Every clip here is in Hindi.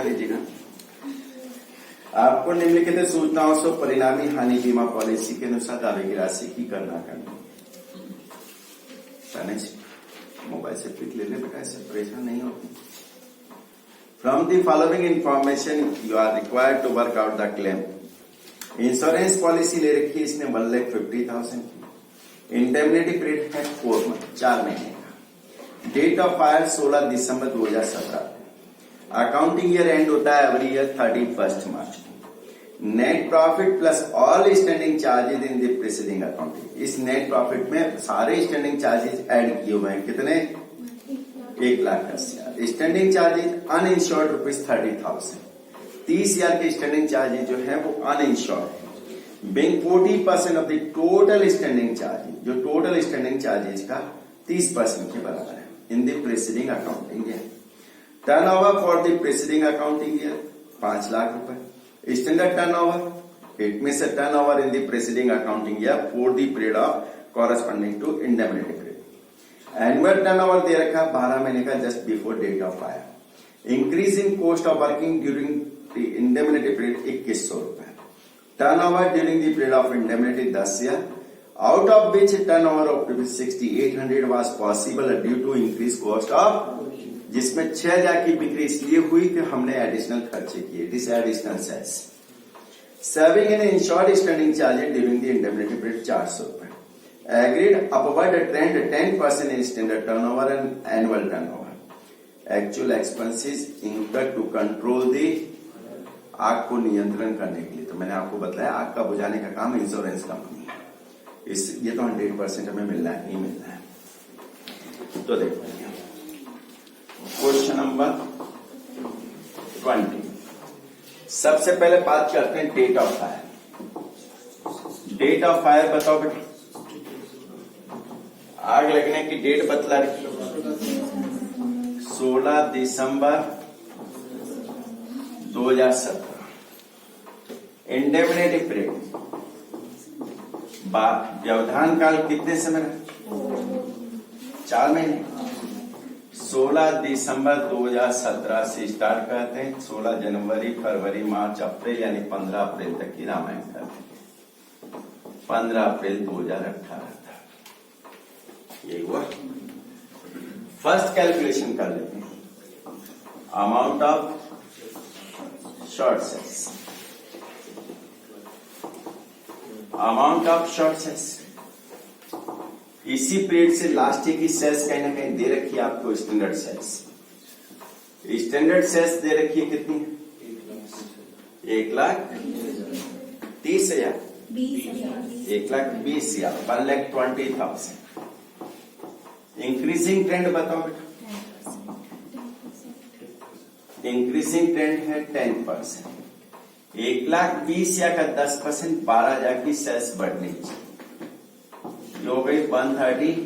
लीजिएगा। आपको निम्नलिखित सूचनाओं से परिणामी हानि बीमा पॉलिसी के अनुसार दावे की राशि की गणना करनी। मोबाइल से पिक ले ले बेटा, ऐसे परेशान नहीं होती। From the following information you are required to work out the claim. Insurance policy ले रखी है इसने 1,50,000 की। इंडेमनिटी पीरियड है 4 मंथ, 4 महीने का। Date of fire 16 December 2017। Accounting year end होता है every year 31 March. Net profit plus all standing charges in the preceding accounting. इस नेट प्रॉफिट में सारे स्टैंडिंग चार्जेज ऐड किए हुए हैं। कितने? 1,10,000। Standing charges uninsured ₹30,000। 30,000 के स्टैंडिंग चार्जेज जो है वो अनइंश्योर्ड है। Being 40% of the total standing charges, जो टोटल स्टैंडिंग चार्जेज का 30% के बराबर है in the preceding accounting year. Turnover for the preceding accounting year 5 lakh रुपए। Standard turnover, it means a turnover in the preceding accounting year for the period of corresponding to indemnity period. Annual turnover दे रखा 12 महीने का just before date of fire. Increase in cost of working during the indemnity period 2,100 रुपए। Turnover during the period of indemnity 10,000, out of which turnover of ₹6,800 was possible due to increased cost of, जिसमें 6,000 की बिक्री इसलिए हुई कि हमने एडिशनल खर्चे किए, this additional sales. Saving in insured standing charges during the indemnity period 400 रुपए। Agreed upward trend 10% in standard turnover and annual turnover. Actual expenses incurred to control the, आग को नियंत्रण करने के लिए। तो मैंने आपको बताया आग का बुझाने का काम इंश्योरेंस कंपनी है। ये तो 100% हमें मिलना ही मिलना है। तो देखो क्वेश्चन नंबर 20। सबसे पहले बात करते हैं date of fire. Date of fire बताओ बेटा, आग लगने की डेट बतला रही 16 दिसंबर 2017। इंडेमनिटी पीरियड, व्यवधान काल कितने समय रहा? 4 महीने। 16 दिसंबर 2017 से स्टार्ट करते हैं, 16 जनवरी, फरवरी, मार्च, अप्रैल, यानी 15 अप्रैल तक की रामायण करते हैं। 15 अप्रैल 2018 था, यही हुआ। फर्स्ट कैलकुलेशन कर लेते हैं। Amount of short sales, amount of short sales, इसी पीरियड से लास्ट ईयर की सेल्स कहीं ना कहीं दे रखी है आपको। स्टैंडर्ड सेल्स, स्टैंडर्ड सेल्स दे रखी है कितनी? 1,30,000, 1,20,000, 1,20,000। इंक्रीजिंग ट्रेंड बताओ बेटा। इंक्रीजिंग ट्रेंड है 10%। 1,20,000 का 10%, 12,000 की सेल्स बढ़नी चाहिए, जो हो गई 132।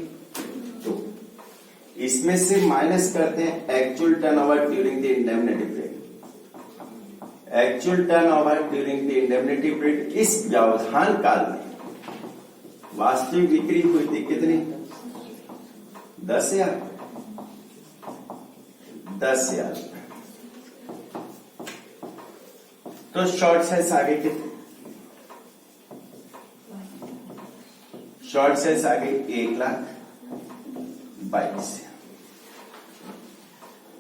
इसमें से माइनस करते हैं actual turnover during the indemnity period. Actual turnover during the indemnity period, इस व्यवधान काल में वास्तविक बिक्री हुई थी कितनी? 10,000। 10,000। तो शॉर्ट सेल्स आगे कितने? शॉर्ट सेल्स आ गई 1,22,000।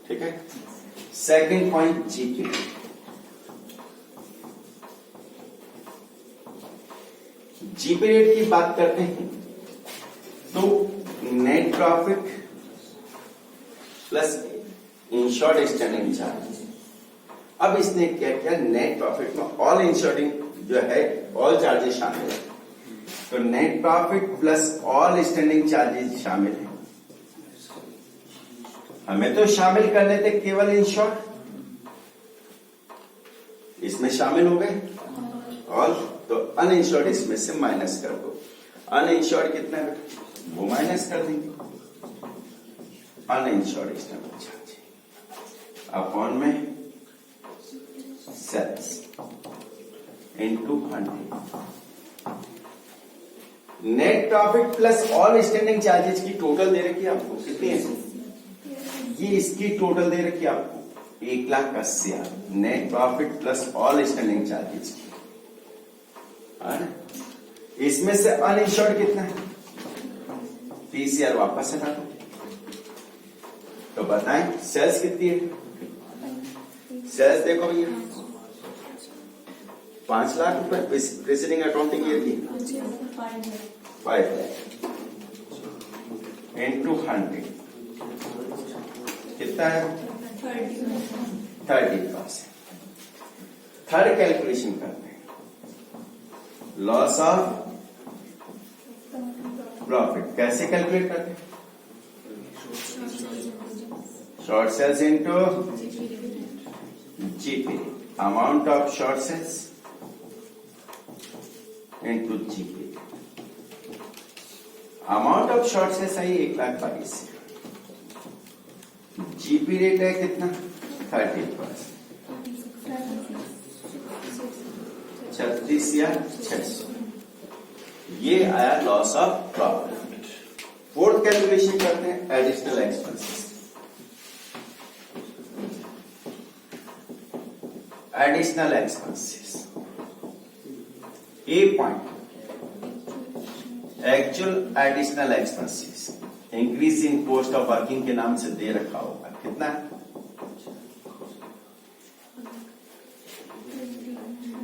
ठीक है। Second point GP. GP rate की बात करते हैं तो net profit plus insured standing charge. अब इसने क्या किया, नेट प्रॉफिट में ऑल इंश्योर्डिंग जो है, ऑल चार्जेस शामिल है। तो net profit plus all standing charges शामिल है। हमें तो शामिल करने थे केवल इंश्योर्ड, इसमें शामिल हो गए ऑल, तो अनइंश्योर्ड इसमें से माइनस कर दो। अनइंश्योर्ड कितना है वो माइनस कर देंगे। अनइंश्योर्ड स्टैंडिंग चार्ज अपॉन में sales into 100। Net profit plus all standing charges की टोटल दे रखी है आपको, कितनी है? ये इसकी टोटल दे रखी है आपको 1,80,000 net profit plus all standing charges. इसमें से अनइंश्योर्ड कितना है? TCR वापस हटा दो, तो बताएं सेल्स कितनी है? सेल्स देखो भैया 5 लाख रुपए प्रीसीडिंग अकाउंटिंग ईयर की 5 लाख इंटू 100 कितना है? 30%। थर्ड कैलकुलेशन करते हैं, लॉस ऑफ प्रॉफिट। कैसे कैलकुलेट करते हैं? Short sales into GP, amount of short sales into GP। Amount of short sales आई 1,22,000, GP रेट है कितना? 30%, 36,600। ये आया loss of profit. Fourth calculation करते हैं, additional expenses. Additional expenses A point, actual additional expenses increase in cost of working के नाम से दे रखा होगा, कितना है?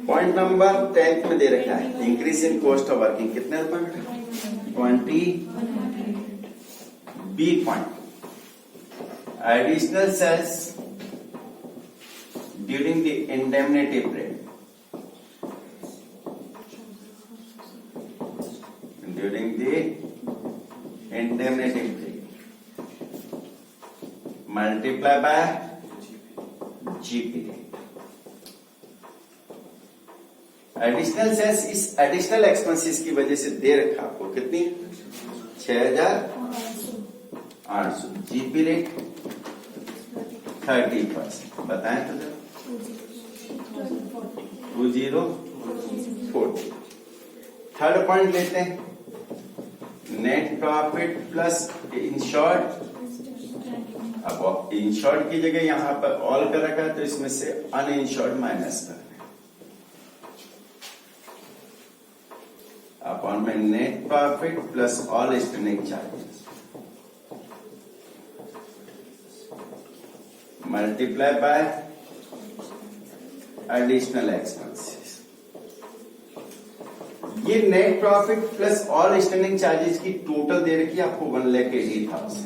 पॉइंट नंबर 10 में दे रखा है, increase in cost of working कितने रुपए में? 20। B point, additional sales during the indemnity period, during the indemnity period multiply by GP rate. Additional sales इस एडिशनल एक्सपेंसेस की वजह से दे रखा आपको कितनी? 6,800। GP rate 30%। बताएं तो जरा। 2040। थर्ड पॉइंट लेते हैं, नेट प्रॉफिट प्लस इंश्योर्ड। अब इंश्योर्ड की जगह यहां पर ऑल कर रखा है, तो इसमें से अनइंश्योर्ड माइनस कर दें। अपॉन में net profit plus all standing charges multiply by additional expenses. ये net profit plus all standing charges की टोटल दे रखी है आपको 1,80,000।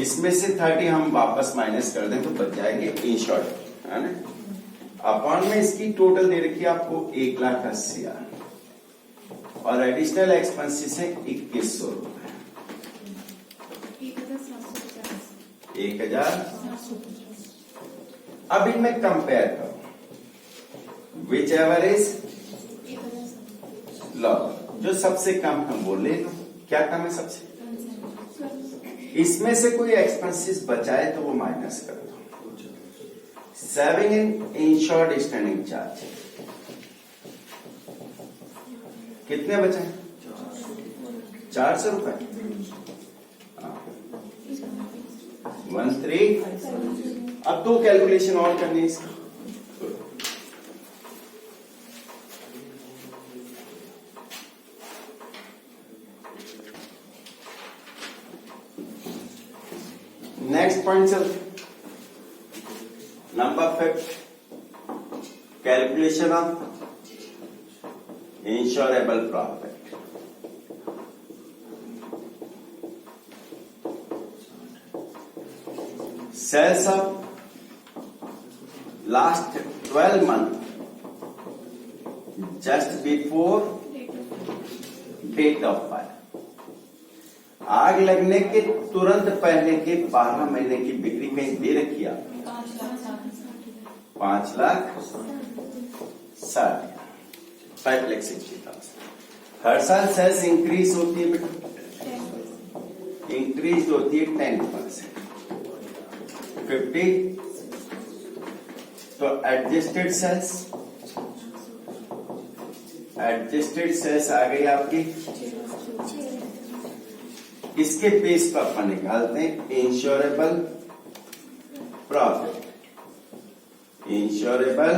इसमें से 30 हम वापस माइनस कर दें तो बच जाएंगे इंश्योर्ड, है ना। अपॉन में इसकी टोटल दे रखी है आपको 1,80,000 और एडिशनल एक्सपेंसेस है 2,100 रुपए। 1,000। अब इनमें कंपेयर करो, विच एवर इज लॉ, जो सबसे कम है वो ले लो। क्या कम है सबसे? इसमें से कोई एक्सपेंसेस बचाए तो वो माइनस कर दो। Saving in insured standing charge कितने बचे? 400 रुपए। 13। अब 2 कैलकुलेशन और करनी है इसका। नेक्स्ट पॉइंट चल, number 5, calculation of insurable profit. Sales of last 12 month just before date of fire, आग लगने के तुरंत पहले के 12 महीने की बिक्री कहीं दे रखी है 5,60,000। हर साल सेल्स इंक्रीज होती है बेटा, इंक्रीज होती है 10%। 50 तो एडजस्टेड सेल्स आ गई आपकी। इसके बेस पर अपन निकालते हैं insurable profit, insurable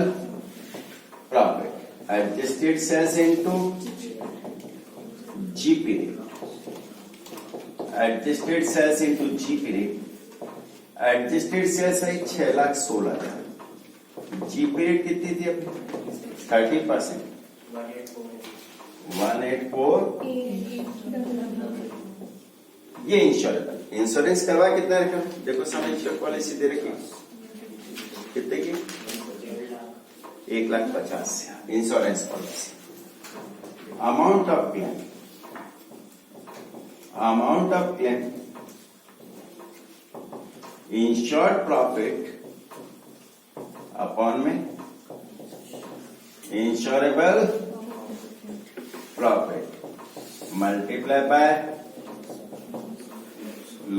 profit, adjusted sales into GP, adjusted sales into GP, adjusted sales है 6,16,000, जीपी रेट कितनी थी अपनी 30%, 184, ये इंश्योरेबल। इंश्योरेंस करवा कितना रकम, देखो सम इंश्योर पॉलिसी दे रखी कितने की 1,50,000 insurance policy. Amount of claim, amount of claim insured profit upon में insurable profit multiply by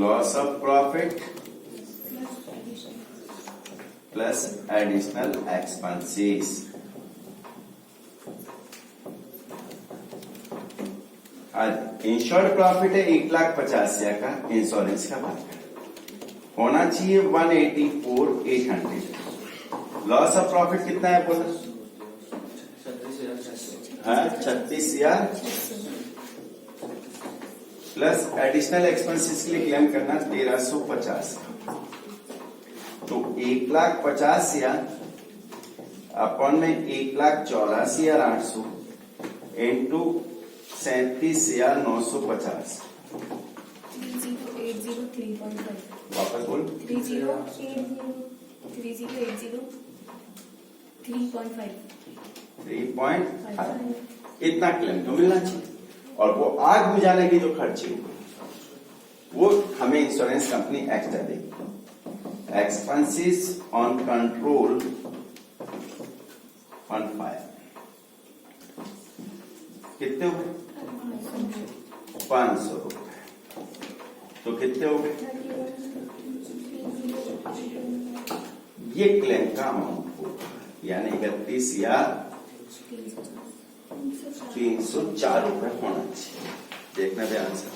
loss of profit plus additional expenses. Insured profit है 1,50,000 का, इंश्योरेंस का बात होना चाहिए 184,800। लॉस ऑफ प्रॉफिट कितना है बोला, 36,000 प्लस एडिशनल एक्सपेंसेस के लिए क्लेम करना 1,350। तो 1,50,000 अपॉन में 1,84,800 इंटू 37,950। वापस बोल 3.5 इतना क्लेम तो मिलना चाहिए। और वो आग बुझाने की जो खर्चे वो हमें इंश्योरेंस कंपनी एक्स्ट्रा देगी। Expenses on control on fire कितने हो गए 500 रुपए, तो कितने हो गए ये क्लेम का अमाउंट होगा, यानी 31,304 रुपए होना चाहिए। देखना ध्यान से।